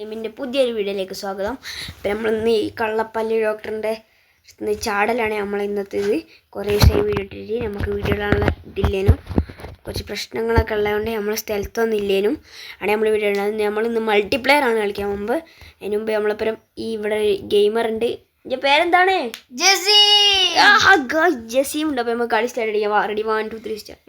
എൻ്റെ പുതിയൊരു വീഡിയോയിലേക്ക് സ്വാഗതം. അപ്പം നമ്മളിന്ന് ഈ കള്ളപ്പല്ലി ഡോക്ടറിൻ്റെ ചാടലാണ് നമ്മൾ ഇന്നത്തേത്. കുറേ ദിവസമായി വീഡിയോ ഇട്ടിട്ട് നമുക്ക് വീഡിയോ ഇടാനുള്ള ഇതില്ലേനും കുറച്ച് പ്രശ്നങ്ങളൊക്കെ ഉള്ളതുകൊണ്ട് നമ്മൾ സ്ഥലത്തൊന്നും ഇല്ലേനും ആണ് നമ്മൾ വീഡിയോ ഇടുന്നത്. നമ്മളിന്ന് മൾട്ടിപ്ലെയർ ആണ് കളിക്കാൻ മുമ്പ്. അതിന് മുമ്പ് നമ്മളിപ്പം ഈ ഇവിടെ ഗെയിമറുണ്ട്. എൻ്റെ പേരെന്താണ്? ജെസി. ജെസിയും ഉണ്ട്. അപ്പം നമുക്ക് കളി സ്റ്റാർട്ട് ചെയ്യാം. Ready 1 2 3 start.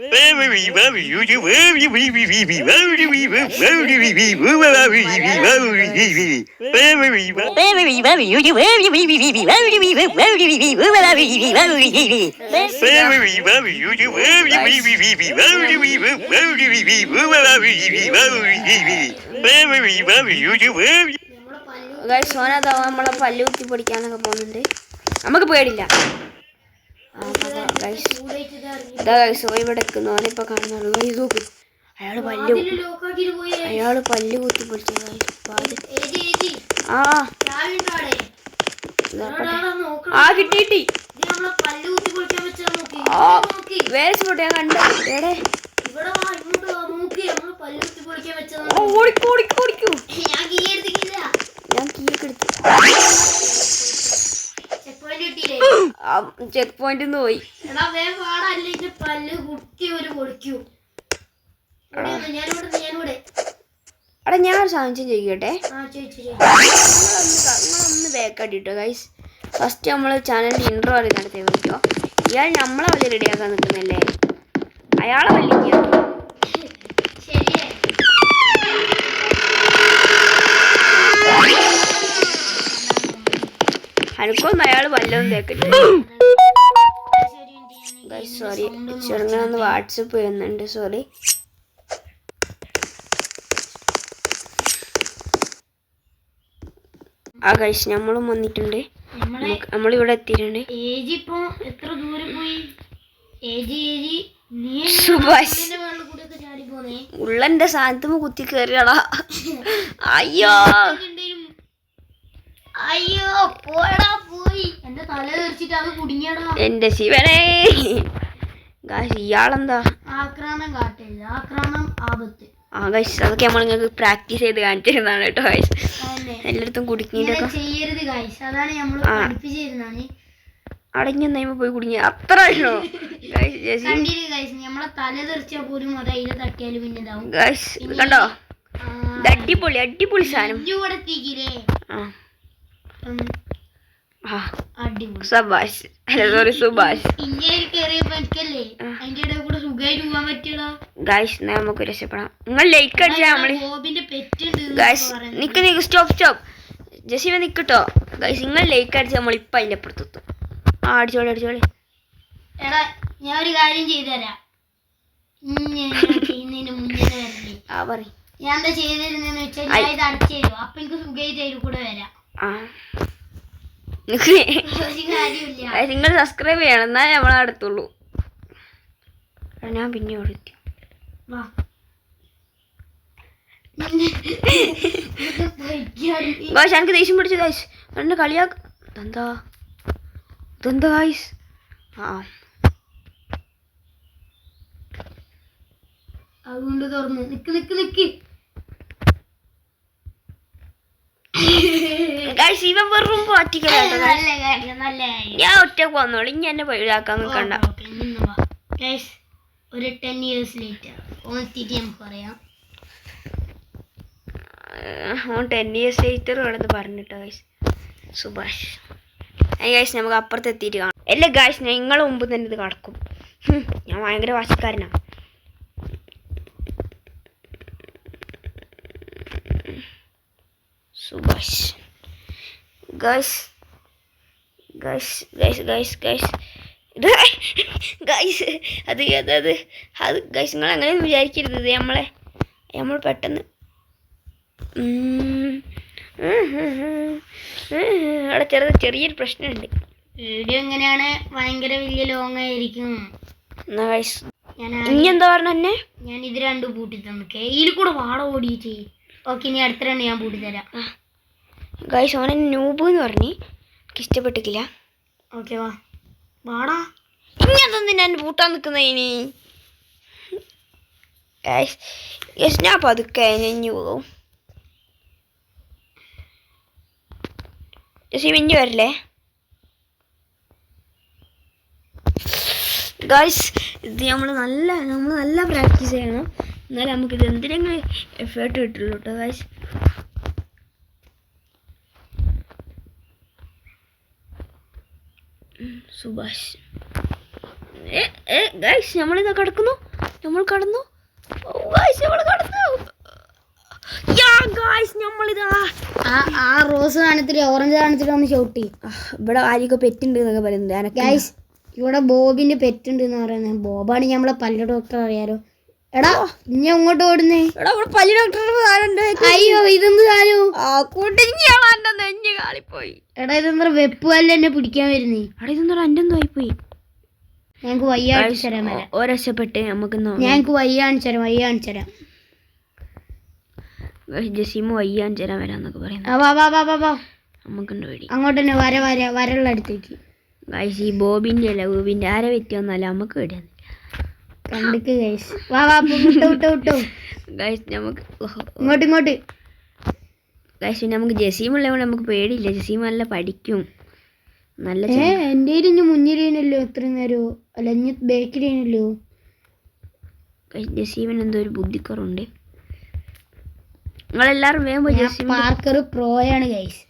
സോനതാ നമ്മളെ പല്ല് കുത്തി പൊടിക്കാനൊക്കെ പോകുന്നുണ്ട്. നമുക്ക് പേടില്ല. ഇവിടെ ഓനിപ്പോൾ കാണുന്നുള്ളൂ. ഇത് നോക്ക്, അയാള് പല്ല് കുത്തി പൊടിച്ച കിട്ടി. വേറെ സ്പോട്ട് ഞാൻ കണ്ട എടേ ഓടിക്കൂ. ഞാൻ കീയൊക്കെ എടുത്തു. ചെക്ക് പോയിന്റ് പോയി. അവിടെ ഞാനൊരു സാധനം ചോദിക്കട്ടെ. നിങ്ങളൊന്ന് ബാക്കാട്ടിട്ടോ ഗൈസ്. ഫസ്റ്റ് നമ്മൾ ചാനലിൽ ഇൻട്രോ അറിയാൻ നടത്തി നോക്കിയോ. ഇയാൾ നമ്മളെ വലിയ റെഡിയാക്കാൻ നിൽക്കുന്നല്ലേ, അയാളെ വലിയ എനിക്കൊന്നും അയാൾ വല്ലതും തേക്കട്ടെ. സോറി, ചെറുങ്ങനെ വാട്സപ്പ് ചെയ്യുന്നുണ്ട്. സോറി. ഗൈസ് നമ്മളും വന്നിട്ടുണ്ട്. നമ്മളിവിടെ എത്തിയിട്ടുണ്ട്. സുഭാഷ് ഉള്ളന്റെ സാധനത്തുമ്പോ കുത്തി കയറിയടാ. അയ്യോ എന്റെ ശിവനെ. ഇയാളെന്താ അതൊക്കെ നമ്മൾ നിങ്ങൾക്ക് പ്രാക്ടീസ് ചെയ്ത് കാണിച്ചിരുന്നതാണ് കേട്ടോ ഗൈസ്. എല്ലായിടത്തും കുടുങ്ങിയിട്ടൊക്കെ അടങ്ങിയൊന്നും പോയി കുടുങ്ങി അത്ര കണ്ടോ. അടിപൊളി സാധനം. സുഭാഷ് ഗൈസ് നമുക്ക് രക്ഷപ്പെടാം. നിങ്ങൾ ലൈക്ക് അടിച്ചാൽ നിക്ക് സ്റ്റോപ്പ് ജസീമ നിക്കട്ടോ ഗൈസ്. നിങ്ങൾ ലൈക്ക് അടിച്ചാൽ നമ്മളിപ്പം അതിൻ്റെ അപ്പുറത്തെത്തും. അടിച്ചോളി. ഞാൻ ഒരു കാര്യം ചെയ്തുതരാം. ഞാൻ എന്താ ചെയ്തിരുന്നെന്ന് വെച്ചാൽ ഞാൻ ഇത് അടച്ചു തരും. അപ്പൊ എനിക്ക് സുഖമായിട്ട് കൂടെ വരാം. നിങ്ങൾ സബ്സ്ക്രൈബ് ചെയ്യണം, എന്നാ നമ്മളെ അടുത്തുള്ളൂ. ഞാൻ പിന്നെ ഓടിക്കും. എനിക്ക് ദേഷ്യം പിടിച്ചു ഗൈസ്. എന്നെ കളിയാക്കെന്താ ഗൈസ്. അതുകൊണ്ട് തുറന്ന് നിക്ക് ഇവൻ വെറും ഞാൻ ഒറ്റക്ക് വന്നോളൂ. ഇനി എന്നെ ഇതാക്കാൻ നിൽക്കണ്ട. ഒരു 10 years later നമുക്ക് പറയാം. 10 years later വേണമെന്ന് പറഞ്ഞിട്ടോ ഗൈസ് സുഭാഷ്. ഗൈസ് നമുക്ക് അപ്പുറത്ത് എത്തിയിട്ട് കാണാം. അല്ല ഗൈസ് നിങ്ങളെ മുമ്പ് തന്നെ ഇത് കടക്കും. ഞാൻ ഭയങ്കര വാശിക്കാരനാണ്. സുഭാഷ് ഗൈസ് അത് ഗൈസ് നിങ്ങൾ അങ്ങനെയൊന്നും വിചാരിക്കരുത്. നമ്മൾ പെട്ടെന്ന് അവിടെ ചെറിയൊരു പ്രശ്നമുണ്ട്. വീഡിയോ എങ്ങനെയാണ് ഭയങ്കര വലിയ ലോങ് ആയിരിക്കും. ഇനി എന്താ പറഞ്ഞ ഞാൻ ഇത് രണ്ടും പൂട്ടി തന്നു. കയ്യിൽ കൂടെ വാട ഓടിയിട്ട്. ഓക്കെ, ഇനി അടുത്ത രണ്ട് ഞാൻ പൂട്ടി തരാം. ഗൈസ് അവനെ നൂബ് എന്ന് പറഞ്ഞ് എനിക്ക് ഇഷ്ടപ്പെട്ടിട്ടില്ല. ഓക്കെ വാടാ. ഇനി അതൊന്നും ഞാൻ പൂട്ടാൻ നിൽക്കുന്ന ഇനി ഞാൻ പതുക്കെ ഞഞ്ഞു പോകും. ജസീം ഇനി വരില്ലേ ഗൈസ്? ഇത് നമ്മൾ നല്ല പ്രാക്ടീസ് ചെയ്യണം, എന്നാലും നമുക്കിത് എന്തിനെങ്കിലും എഫേർട്ട് കിട്ടുള്ളൂ കേട്ടോ ഗൈസ്. സുഭാഷ് ഗൈസ് നമ്മളിതാ കടക്കുന്നു, നമ്മൾ കടന്നു ഗൈസ്, നമ്മൾ കടന്നു. നമ്മളിതാ ആ റോസ് കാണത്തില്ല, ഓറഞ്ച് കാണത്തില്ല, ഒന്ന് ചവിട്ടി. ഇവിടെ ആരെയൊക്കെ പെറ്റുണ്ട് എന്നൊക്കെ പറയുന്നത് ഗൈസ്. ഇവിടെ ബോബിന്റെ പെറ്റുണ്ട് എന്ന് പറയുന്നത്. ബോബാണ് നമ്മളെ പല്ല് ഡോക്ടർ, അറിയാലോ. എടാ ഇനി അങ്ങോട്ട് ഓടുന്നേ. എടാ ഇവിടെ പല്ല് ഡോക്ടർ. അയ്യോ ഇതെന്ത് കാര്യം? നെഞ്ഞ് കാളിപ്പോയി. എടാ ഇതെന്താ വെപ്പ് പല്ല് എന്നെ പിടിക്കാൻ വരുന്നേ? എടാ ഇതെന്താ എൻ്റെ എന്തോ ആയിപ്പോയി. ഞങ്ങക്ക് വയ്യ കാണിച്ചു തരാൻ വരാം. രക്ഷപ്പെട്ട് നമുക്ക് ഞങ്ങക്ക് വയ്യ കാണിച്ചു തരാം. ജസീമ് വയ്യ കാണിച്ചു തരാൻ വരാന്നൊക്കെ പറയുന്നത്. നമുക്കുണ്ട് പേടി. അങ്ങോട്ട് തന്നെ വരള്ള അടുത്തേക്ക്. ഗൈസ് ഈ ബോബിന്റെ അല്ല ബോബിന്റെ ആരെ പറ്റിയൊന്നല്ല, നമുക്ക് പേടിയാണ്. കണ്ടിക്ക് ഗൈസ്. വിട്ടോ ഗൈസ് നമുക്ക് ഇങ്ങോട്ട് ഗൈസ് പിന്നെ നമുക്ക് ജസീമുള്ളതുകൊണ്ട് നമുക്ക് പേടിയില്ല. ജസീം നല്ല പഠിക്കും, നല്ല എൻ്റെ ഇനി മുന്നിലേനല്ലോ എത്ര നേരമോ, അല്ല ഇനി ബാക്കിലേനല്ലോ. ജസീമിന് എന്തോ ഒരു ബുദ്ധിക്കുറവുണ്ട്. നിങ്ങളെല്ലാരും വേഗം പോയി. പാർക്കർ പ്രോയാണ് ഗൈസ്.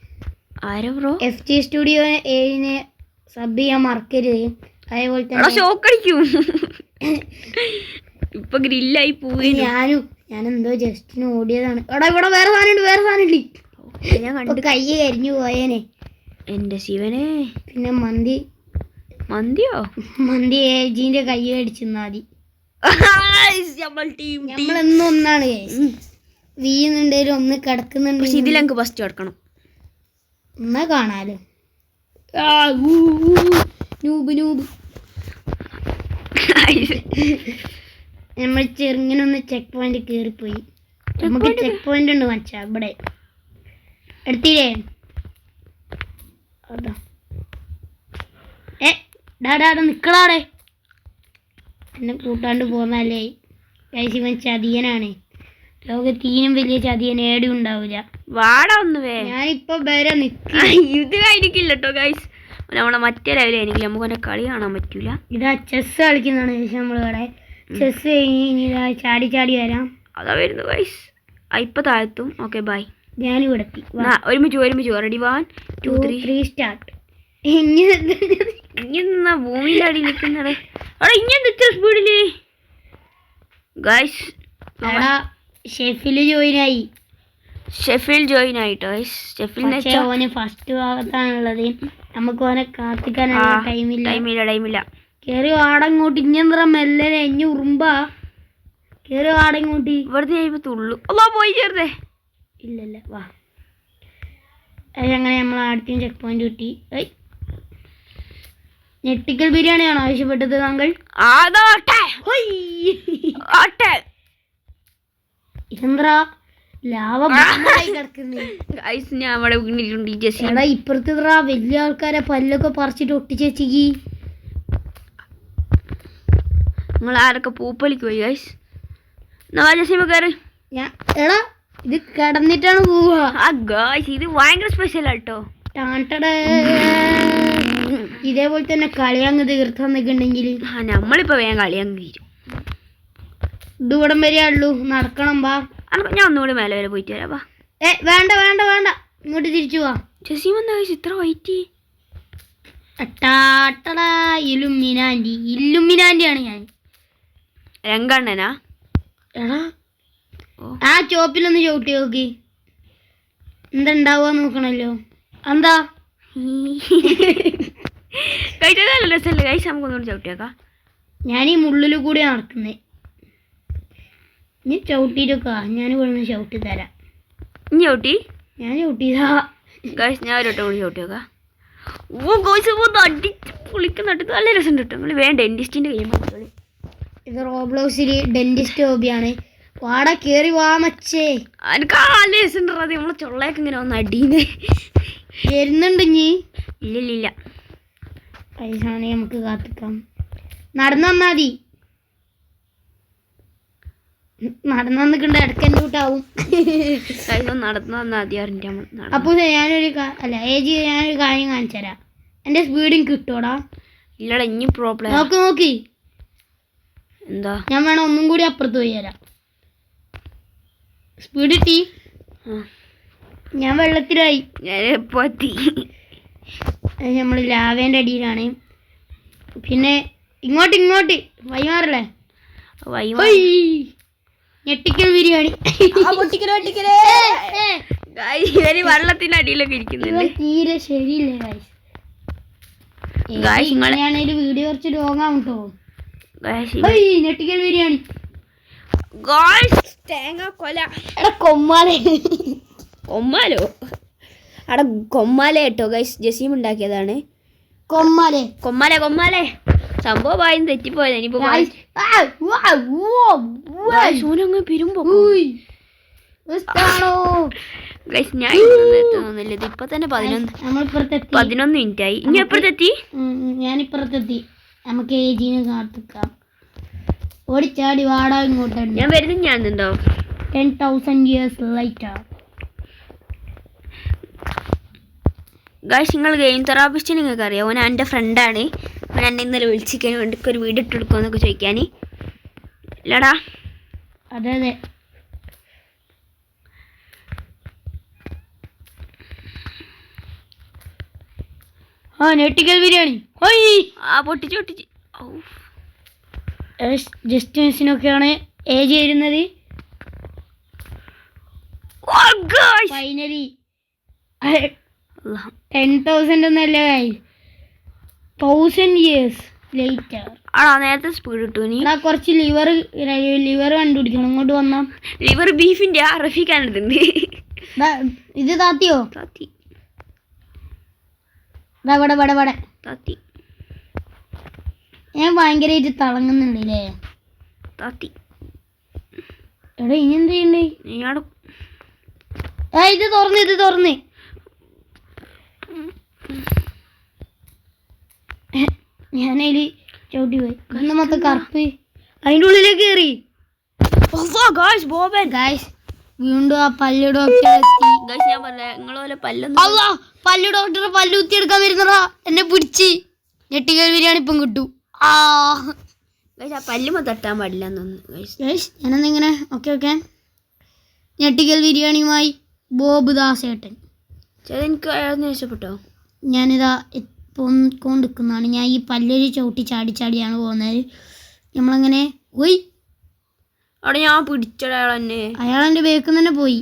ആരോ ബ്രോ? FG സ്റ്റുഡിയോ 7 സബ് ചെയ്യാൻ മറക്കരുത്. അതേപോലെ തന്നെ ഷോക്കടിക്കും. ഇപ്പൊ ഗ്രില്ലായി പോയി. ഞാനെന്തോ ജസ്റ്റിന് ഓടിയതാണ്. എടാ ഇവിടെ വേറെ സാധനം ഞാൻ കണ്ടു. കൈ കരിഞ്ഞു പോയേനെ എന്റെ ശിവനെ. പിന്നെ മന്തി ഏജീന്റെ കൈ കടിച്ചെന്നാ മതി. നമ്മളെന്നും ഒന്നാണ് വീഴുന്നുണ്ടേലും ഒന്ന് കിടക്കുന്നുണ്ട്. ഇതിലെനിക്ക് ഫസ്റ്റ് കിടക്കണം എന്നാ കാണാലോ. നൂബ് നമ്മൾ ചെറുങ്ങനൊന്ന് ചെക്ക് പോയിന്റ് കയറിപ്പോയി. നമുക്ക് ചെക്ക് പോയിന്റ് ഉണ്ട് മച്ചാ ഇവിടെ. എടുത്തില്ലേ? അതാ ഡാടാ നിക്കളാടെ. എന്നെ കൂട്ടാണ്ട് പോന്നല്ലേ ഗൈസ്. ഇവൻ ചതിയനാണ്. ലോകത്തീനും വലിയ ചതിയൻ ഏടും ഉണ്ടാവില്ല. വാടാ ഒന്ന് ഞാനിപ്പോ വരെ ഇത് കഴിഞ്ഞിട്ടില്ല കേട്ടോ ഗൈസ്. നമ്മളെ മറ്റേ ലെവലായിരിക്കും, നമുക്ക് അവൻ്റെ കളി കാണാൻ പറ്റൂല. ഇതാ ചെസ് കളിക്കുന്നതാണ് ശേഷം നമ്മളിവിടെ ചെസ് കഴിഞ്ഞ് ചാടി വരാം. അതാ വരുന്നു ഗൈസ്. ഇപ്പൊ താഴ്ത്തും. Okay bye. ഞാനും ഇവിടെത്തി. ഒരുമിച്ച് റെഡി 1 2 3 സ്റ്റാർട്ട്. ഇങ്ങനെ ഭൂമിയിലെ അടി നിൽക്കുന്നത്. അവിടെ ഇങ്ങനെ ഇത്ര സ്പീഡില് ഗൈസ്. ഷെഫിൽ ജോയിൻ ആയിട്ടോ ഗൈസ്. ഓന് ഫസ്റ്റ് ഭാഗത്താണുള്ളത്. നമുക്ക് ഓനെ കാത്തിക്കാനുള്ള ടൈമില്ല. കേറി വാടങ്ങോട്ട്. ഇഞ്ഞെന്താ മെല്ലെ ഇഞ്ഞ് ഉറുമ്പാ. കേറി വാടങ്ങോട്ട്. വെറുതെ തുള്ളു പോയി ചേർത്തേ. ഇല്ലല്ല വാ. അങ്ങനെ നമ്മൾ ആദ്യം ചെക്ക് പോയിന്റ് കിട്ടി. ഞെട്ടിക്കൽ ബിരിയാണിയാണോ ആവശ്യപ്പെട്ടത് താങ്കൾ? ഇതെന്താ ലാവ കിടക്കുന്നേ? ഇപ്പുറത്ത് വലിയ ആൾക്കാരെ പല്ലൊക്കെ പറിച്ചിട്ട് ഒട്ടിച്ചേച്ചി. നിങ്ങൾ ആരൊക്കെ പൂപ്പലിക്ക് പോയി ഗൈസ്? എടാ ഇത് കിടന്നിട്ടാണ് പോവാ. ഇത് ഭയങ്കര സ്പെഷ്യൽ ആട്ടോ. ഇതേപോലെ തന്നെ കളിയങ്ങ് തീർത്തന്നിട്ടുണ്ടെങ്കിൽ നമ്മളിപ്പോ വേഗം കളിയങ്ങ് തീരും. ഇത് ഇവിടം വരെയുള്ളൂ. നടക്കണം വാ. ഞാൻ ഒന്നുകൂടി മേലെ വരെ പോയിട്ട് വരാം. വേണ്ട ഇങ്ങോട്ട് തിരിച്ചു പോവാ. ജസീം എന്താ ഇത്ര വൈറ്റ്? ഇല്ലുമിനാന്റിയാണ് ഞാൻ. രംഗണ്ണനാ? എടാ ആ ചോപ്പിലൊന്ന് ചവിട്ടി നോക്കി. എന്താ ഉണ്ടാവുക നോക്കണല്ലോ. എന്താ രസമല്ലേ ഗൈസ്? നമുക്കൊന്നുകൂടി ചവിട്ടിയേക്കാം. ഞാൻ ഈ മുള്ളിൽ കൂടി നടക്കുന്നേ. ഇനി ചവിട്ടിയിട്ടൊക്കെ ഞാൻ ഇവിടെ ചവിട്ടി തരാം. ഞാൻ ചവിട്ടിയതാ ഗൈസ്. ഞാൻ ഒരു വട്ടം കൂടി ചവിട്ടിയേക്കാം. അടിച്ച് പൊളിക്കുന്നുണ്ട്. നല്ല രസം കിട്ടും. നമ്മൾ വേണ്ട ഡെന്റിസ്റ്റിന്റെ കഴിയുമ്പോൾ. ഇത് റോബ്ലോക്സിൽ ഡെന്റിസ്റ്റ് ഹോബിയാണ്. വാട കേറി വാ മച്ചേ. എനിക്ക് നല്ല രസം നമ്മളെ ചൊള്ളയൊക്കെ ഇങ്ങനെ വന്ന് അടീന്ന് വരുന്നുണ്ട്. ഇനി ഇല്ലില്ല പൈസാണെ നമുക്ക് കാത്തിക്കാം. നടന്നു വന്നാ മതി. നടന്നു നിൽക്കണ്ട ഇടയ്ക്ക് എൻ്റെ കൂട്ടാവും. നടന്നു വന്നാൽ ആദ്യം അപ്പോൾ ഞാനൊരു ഏജ് ഞാനൊരു കാര്യം കാണിച്ചു തരാം. എൻ്റെ സ്പീഡിങ് കിട്ടൂടാ? ഇല്ലടാ, ഇനി പ്രോബ്ലം. നോക്കി എന്താ? ഞാൻ വേണം ഒന്നും കൂടി അപ്പുറത്ത് പോയി തരാം. സ്പീഡ് കിട്ടി. ഞാൻ വെള്ളത്തിലായി. നമ്മൾ ലാവേൻ്റെ അടിയിലാണ്. പിന്നെ ഇങ്ങോട്ട് വൈമാറല്ലേ? ഞെട്ടിക്കൽ ബിരിയാണി. വെള്ളത്തിന്റെ അടിയിലൊക്കെ ഇരിക്കുന്നുണ്ട്. തീരെ ശരിയില്ലേ ഞാനൊരു വീഡിയോ കുറച്ച് ലോങ്ങാവും കേട്ടോ. ഞെട്ടിക്കൽ ബിരിയാണി. തേങ്ങ കൊല. കൊമ്മാലോ അവിടെ കൊമ്മാല കേട്ടോ ഗൈസ്, ജസീം ഉണ്ടാക്കിയതാണ്. കൊമ്മാലെ സംഭവം വായും തെറ്റിപ്പോയത്. ഇനിയിപ്പോ ഞാൻ എത്തുന്നില്ല. ഇത് ഇപ്പൊ തന്നെ 11 മിനിറ്റ് ആയി. ഇനി എപ്പോഴത്തെത്തി? ഞാനിപ്പുറത്തെത്തി. നമുക്ക് ഏജീനെ കാത്തിക്കാം. ഓടിച്ചാടി വാടാ ഇങ്ങോട്ട്. ഞാൻ വരുന്നത് ഞാൻ എന്തോ 10,000 years later. ഗായ്സ്, നിങ്ങൾ ഗെയിം തെറാപ്പിസ്റ്റ് നിങ്ങൾക്ക് അറിയാം. ഓൻ എൻ്റെ ഫ്രണ്ടാണ്. അവൻ എന്നെ ഇന്നലെ വിളിച്ചിരിക്കാൻ വേണ്ടി ഒരു വീഡിയോ ഇട്ട് എടുക്കുമെന്നൊക്കെ ചോദിക്കാൻ. ഇല്ലടാ? അതെ. ഞെട്ടിക്കൽ ബിരിയാണി. പൊട്ടിച്ച് ജസ്റ്റ് മിസ്സിനൊക്കെയാണ് ഏജ് വരുന്നത്. ഫൈനലി 10,000 ഒന്നല്ല, 1,000 years later. നേരത്തെ സ്പീഡ് കിട്ടു. നീ കുറച്ച് ലിവർ കണ്ടുപിടിക്കണം. ഇങ്ങോട്ട് വന്നാ ലിവർ ബീഫിന്റെ റഫീഖാനിതുണ്ട്. ഇത് താത്തിയോ? താത്തി. ഞാൻ ഭയങ്കരമായിട്ട് തിളങ്ങുന്നുണ്ടല്ലേ താത്തി. എടാ ഇനി എന്ത് ചെയ്യണ്ടേ? ഇത് തുറന്ന് ഞാനതില് ചവിട്ടി പോയി. ഇന്ന് മൊത്തം കറുപ്പ്. അതിൻ്റെ ഉള്ളിലേക്ക് കയറി. വീണ്ടും ആ പല്ല് ഡോക്ടർ പല്ല് ഡോക്ടറെ പല്ല് കുത്തി എടുക്കാൻ വരുന്നടാ. എന്നെ പിടിച്ച്. ഞെട്ടിക്കൽ ബിരിയാണി ഇപ്പം കിട്ടു. പല്ലുമ തട്ടാൻ പാടില്ല. ഞാനെന്തിങ്ങനെ ഓക്കെ ഞെട്ടിക്കൽ ബിരിയാണിയുമായി ബോബ് ദാസേട്ടൻ. എനിക്ക് ഇഷ്ടപ്പെട്ടോ? ഞാനിതാ കൊണ്ടിരിക്കുന്നതാണ്. ഞാൻ ഈ പല്ലൊരു ചവിട്ടി ചാടിയാണ് പോകുന്നത്. നമ്മളങ്ങനെ പോയി. അവിടെ ഞാൻ പിടിച്ചടാ അയാളെൻ്റെ ബേക്കിൽ തന്നെ പോയി.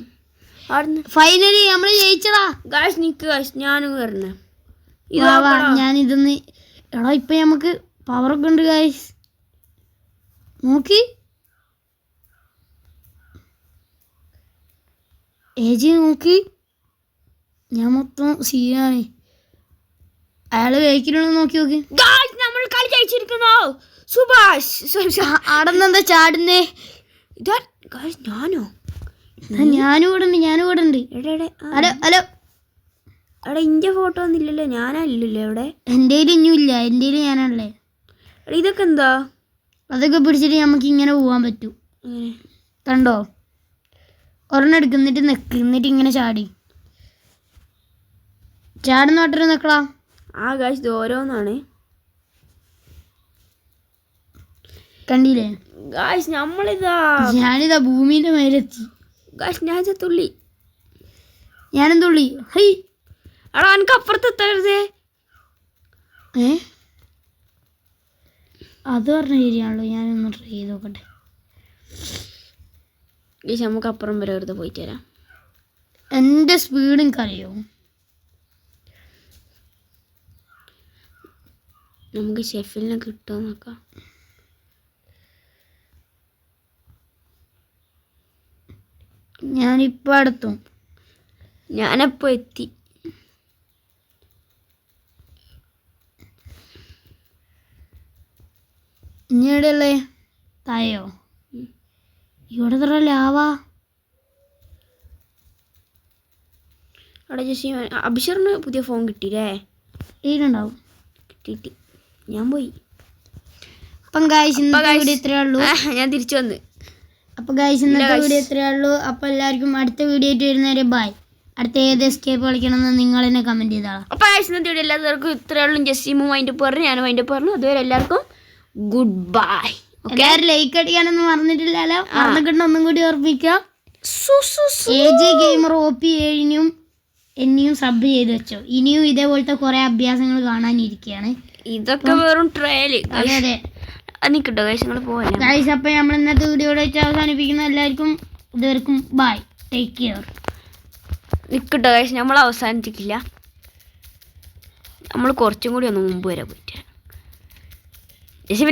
ഫൈനലി നമ്മൾ ജയിച്ചടാ. ഞാനും കയറുന്നേ. ഞാനിതൊന്ന് എടാ ഇപ്പൊ നമുക്ക് പവറൊക്കെ ഉണ്ട് ഗായ്സ്. നോക്കി ഏജ് നോക്കി. ഞാൻ മൊത്തം സീനാണ്. അയാള് വേക്കിലുള്ള നോക്കി നമ്മൾ കളി ജയിച്ചിരിക്കുന്നു. സുഭാഷ് ആടെന്താ ചാടുന്നേ? ഞാനോ? ഞാനും ഇവിടെ ഉണ്ട്. ഹലോ എടാ ഇന്റെ ഫോട്ടോ ഒന്നും ഇല്ലല്ലോ. ഞാനല്ലല്ലോ ഇവിടെ. എൻ്റെ ഇനിയും ഇല്ല. എൻ്റെ ഞാനാണല്ലേ. ഇതൊക്കെ എന്താ? അതൊക്കെ പിടിച്ചിട്ട് നമുക്ക് ഇങ്ങനെ പോവാൻ പറ്റൂ. കണ്ടോ? ഒരെണ്ണം എടുക്കുന്നിട്ട് എന്നിട്ട് ഇങ്ങനെ ചാടുന്ന വട്ടം നിക്കളാ. ഗായ്സ് ഇത് ഓരോന്നാണ്. കണ്ടില്ലേ ഗായ്സ്? ഞാനിതാ ഭൂമിന്റെ മേലെത്തി. ഗായ്സ് ഞാനും തുള്ളി. ഹൈ എടാ എനിക്ക് അപ്പുറത്തെത്തരുതേ. അത് പറഞ്ഞ ശരിയാണല്ലോ. ഞാനൊന്ന് ട്രൈ ചെയ്ത് നോക്കട്ടെ. നമുക്ക് അപ്പുറം വരെ വെറുതെ പോയിട്ട് തരാം. എൻ്റെ സ്പീഡ് എനിക്കറിയോ? നമുക്ക് ഷെഫിലിനെ കിട്ടുമോ നോക്കാം. ഞാനിപ്പോൾ അടുത്തും. ഞാനപ്പോൾ എത്തി. ഇനി എവിടെയല്ലേ? തായോ ഇവിടെ തറ ലാവാ. അവിടെ ജസ്റ്റ് അഭിഷറിന് പുതിയ ഫോൺ കിട്ടിയില്ലേ? ഇതിലുണ്ടാവും. കിട്ടി. ഞാൻ പോയി. അപ്പം ഗായ്സ് ഇന്നത്തെ വീഡിയോ ഇത്രയേ ഉള്ളൂ. ഞാൻ തിരിച്ചു വന്ന്. അപ്പോൾ ഗൈസ് ഇന്നത്തെ വീഡിയോ ഇത്രയേ ഉള്ളൂ. അപ്പോൾ എല്ലാവർക്കും അടുത്ത വീഡിയോ ആയിട്ട് വരുന്നവരെ ബൈ. അടുത്ത ഏത് എസ്കേപ്പ് കളിക്കണമെന്ന് നിങ്ങൾ തന്നെ കമൻറ്റ് ചെയ്താളാം. അപ്പോൾ ഗൈസ് ഇന്നത്തെ വീഡിയോ എല്ലാവർക്കും ഇത്രയേ ഉള്ളൂ. ജസ്റ്റിമും അതിൻ്റെ പറഞ്ഞു, ഞാനും അതിൻ്റെ പറഞ്ഞു. അതുവരെ എല്ലാവർക്കും ഗുഡ് ബൈ. എല്ലാവരും ലൈക്ക് അടിക്കാനൊന്നും മറന്നിട്ടില്ലല്ലോ. മറന്നിട്ടുണ്ട് ഒന്നും കൂടി ഓർമ്മിക്കുക. AJ ഗെയിമർ OP7 എന്നെയും സബ് ചെയ്ത് വെച്ചോ. ഇനിയും ഇതേപോലത്തെ കുറെ അഭ്യാസങ്ങൾ കാണാനിരിക്കുകയാണ്. ഇതൊക്കെ വെറും ട്രയല്. അതെ അതെ നിൽക്കട്ടോ ഗൈസ്, നിങ്ങൾ പോവല്ലേ ഗൈസ്. അപ്പോൾ നമ്മൾ ഇന്നത്തെ വീഡിയോയുടെ വെച്ച് അവസാനിപ്പിക്കുന്ന എല്ലാവർക്കും ഇതുവരെക്കും ബൈ, ടേക്ക് കെയർ. നിൽക്കട്ടോ ഗൈസ്, നമ്മൾ അവസാനിച്ചിട്ടില്ല. നമ്മൾ കുറച്ചും കൂടി ഒന്ന് മുമ്പ് വരെ പോയിട്ട്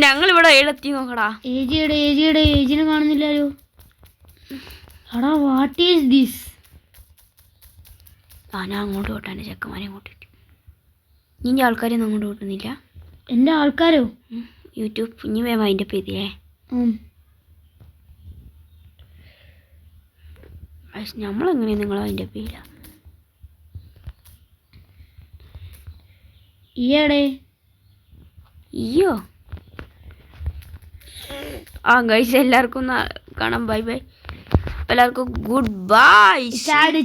ഞങ്ങളിവിടെ എഴുതി നോക്കടാ. ഏജിനെ കാണുന്നില്ലല്ലോ. എടാ വാട്ട് ഈസ് ദിസ്? ഞാൻ അങ്ങോട്ട് വിട്ടാണ്, ചെക്കന്മാരെ അങ്ങോട്ട് വിട്ടു. നിൻ്റെ ആൾക്കാരൊന്നും അങ്ങോട്ട് വിട്ടുന്നില്ല. എൻ്റെ ആൾക്കാരോ? യൂട്യൂബ് ഇനി വേഗം അതിൻ്റെ പേരിലേ നമ്മളെങ്ങനെയാണ് നിങ്ങൾ അതിൻ്റെ പേരില ഈയടെ അയ്യോ ഗൈസ് എല്ലാവർക്കും കാണാം. Bye bye. എല്ലാവർക്കും ഗുഡ് ബൈ. ചാട്